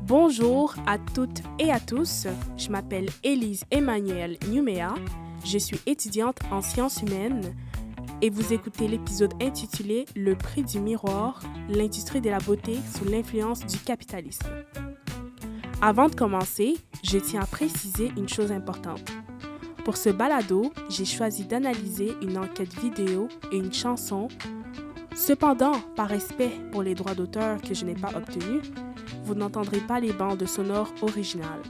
Bonjour à toutes et à tous, je m'appelle Élise Emmanuelle Numea, je suis étudiante en sciences humaines et vous écoutez l'épisode intitulé « Le prix du miroir, l'industrie de la beauté sous l'influence du capitalisme ». Avant de commencer, je tiens à préciser une chose importante. Pour ce balado, j'ai choisi d'analyser une enquête vidéo et une chanson. Cependant, par respect pour les droits d'auteur que je n'ai pas obtenus, vous n'entendrez pas les bandes sonores originales.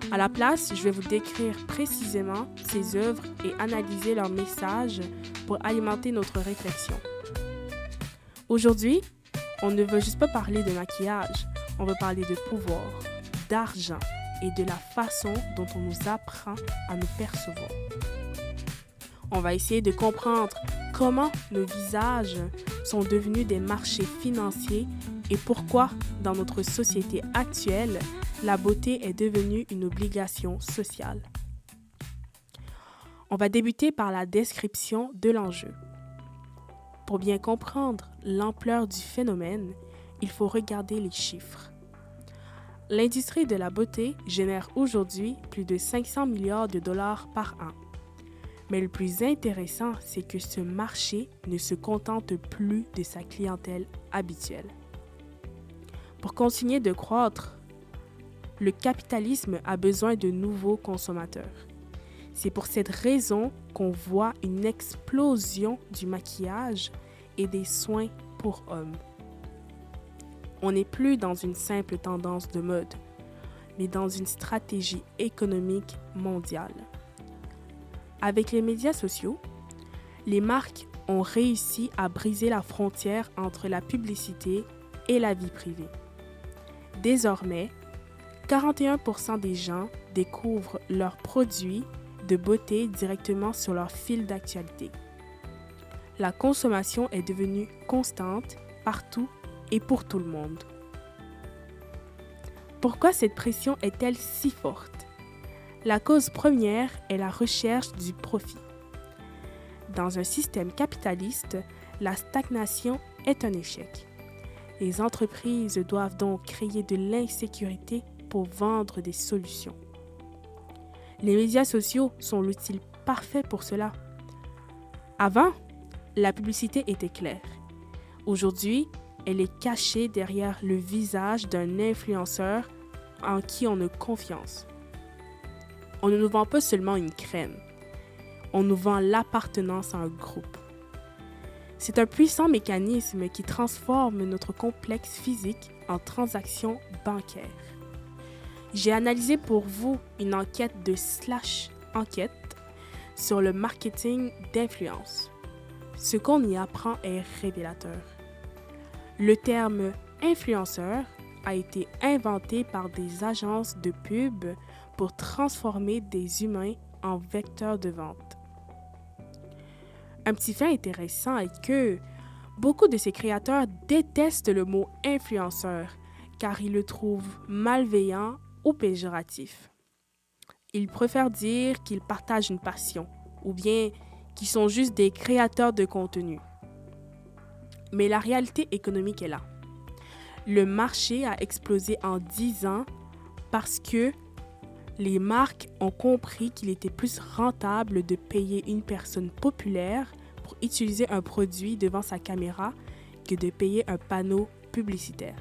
À la place, je vais vous décrire précisément ces œuvres et analyser leurs messages pour alimenter notre réflexion. Aujourd'hui, on ne veut juste pas parler de maquillage, on veut parler de pouvoir, d'argent et de la façon dont on nous apprend à nous percevoir. On va essayer de comprendre comment nos visages sont devenus des marchés financiers et pourquoi, dans notre société actuelle, la beauté est devenue une obligation sociale. On va débuter par la description de l'enjeu. Pour bien comprendre l'ampleur du phénomène, il faut regarder les chiffres. L'industrie de la beauté génère aujourd'hui plus de 500 milliards de dollars par an. Mais le plus intéressant, c'est que ce marché ne se contente plus de sa clientèle habituelle. Pour continuer de croître, le capitalisme a besoin de nouveaux consommateurs. C'est pour cette raison qu'on voit une explosion du maquillage et des soins pour hommes. On n'est plus dans une simple tendance de mode, mais dans une stratégie économique mondiale. Avec les médias sociaux, les marques ont réussi à briser la frontière entre la publicité et la vie privée. Désormais, 41% des gens découvrent leurs produits de beauté directement sur leur fil d'actualité. La consommation est devenue constante partout et pour tout le monde. Pourquoi cette pression est-elle si forte? La cause première est la recherche du profit. Dans un système capitaliste, la stagnation est un échec. Les entreprises doivent donc créer de l'insécurité pour vendre des solutions. Les médias sociaux sont l'outil parfait pour cela. Avant, la publicité était claire. Aujourd'hui, elle est cachée derrière le visage d'un influenceur en qui on a confiance. On ne nous vend pas seulement une crème, on nous vend l'appartenance à un groupe. C'est un puissant mécanisme qui transforme notre complexe physique en transaction bancaire. J'ai analysé pour vous une enquête de Slash Enquête sur le marketing d'influence. Ce qu'on y apprend est révélateur. Le terme influenceur a été inventé par des agences de pub pour transformer des humains en vecteurs de vente. Un petit fait intéressant est que beaucoup de ces créateurs détestent le mot influenceur car ils le trouvent malveillant ou péjoratif. Ils préfèrent dire qu'ils partagent une passion ou bien qu'ils sont juste des créateurs de contenu. Mais la réalité économique est là. Le marché a explosé en 10 ans parce que les marques ont compris qu'il était plus rentable de payer une personne populaire pour utiliser un produit devant sa caméra que de payer un panneau publicitaire.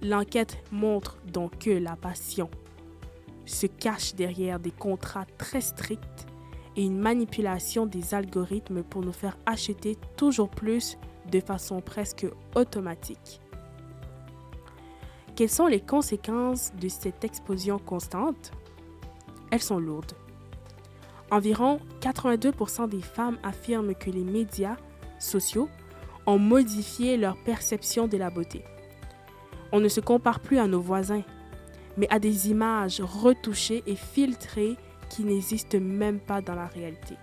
L'enquête montre donc que la passion se cache derrière des contrats très stricts et une manipulation des algorithmes pour nous faire acheter toujours plus de façon presque automatique. Quelles sont les conséquences de cette explosion constante? Elles sont lourdes. Environ 82% des femmes affirment que les médias sociaux ont modifié leur perception de la beauté. On ne se compare plus à nos voisins, mais à des images retouchées et filtrées qui n'existent même pas dans la réalité.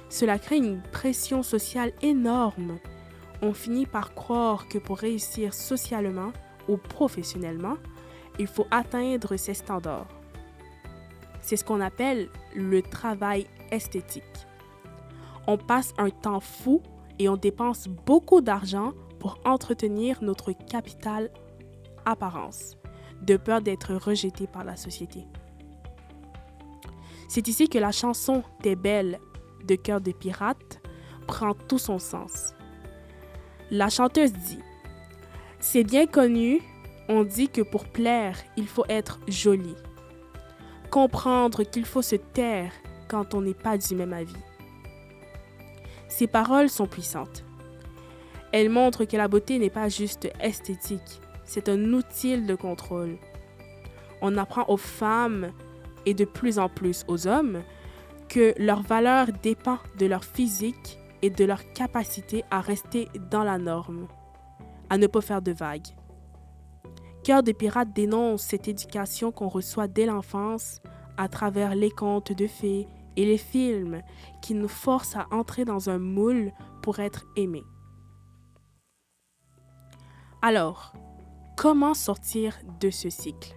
Cela crée une pression sociale énorme. On finit par croire que pour réussir socialement ou professionnellement, il faut atteindre ces standards. C'est ce qu'on appelle le travail esthétique. On passe un temps fou et on dépense beaucoup d'argent pour entretenir notre capital apparence, de peur d'être rejeté par la société. C'est ici que la chanson « T'es belle » de Cœur de Pirate prend tout son sens. La chanteuse dit « C'est bien connu, on dit que pour plaire, il faut être jolie. Comprendre qu'il faut se taire quand on n'est pas du même avis. » Ces paroles sont puissantes. Elles montrent que la beauté n'est pas juste esthétique, c'est un outil de contrôle. On apprend aux femmes et de plus en plus aux hommes que leur valeur dépend de leur physique et de leur capacité à rester dans la norme, à ne pas faire de vagues. Cœur de Pirate dénonce cette éducation qu'on reçoit dès l'enfance à travers les contes de fées et les films qui nous forcent à entrer dans un moule pour être aimés. Alors, comment sortir de ce cycle?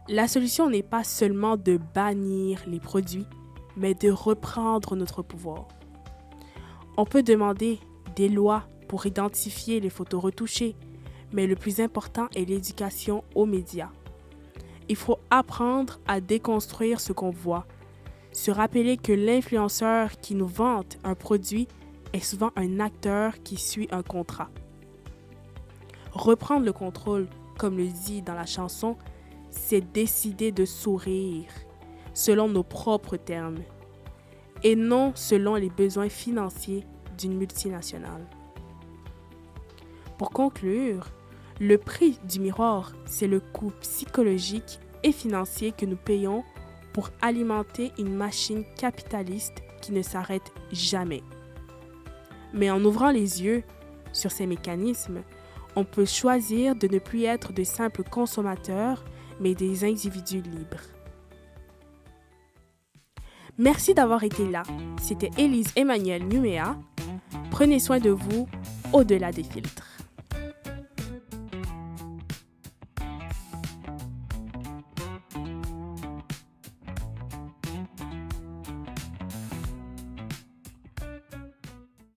La solution n'est pas seulement de bannir les produits, mais de reprendre notre pouvoir. On peut demander des lois pour identifier les photos retouchées, mais le plus important est l'éducation aux médias. Il faut apprendre à déconstruire ce qu'on voit, se rappeler que l'influenceur qui nous vante un produit est souvent un acteur qui suit un contrat. Reprendre le contrôle, comme le dit dans la chanson, c'est décider de sourire selon nos propres termes et non selon les besoins financiers d'une multinationale. Pour conclure, le prix du miroir, c'est le coût psychologique et financier que nous payons pour alimenter une machine capitaliste qui ne s'arrête jamais. Mais en ouvrant les yeux sur ces mécanismes, on peut choisir de ne plus être de simples consommateurs, mais des individus libres. Merci d'avoir été là. C'était Élise Emmanuelle Numea. Prenez soin de vous au-delà des filtres.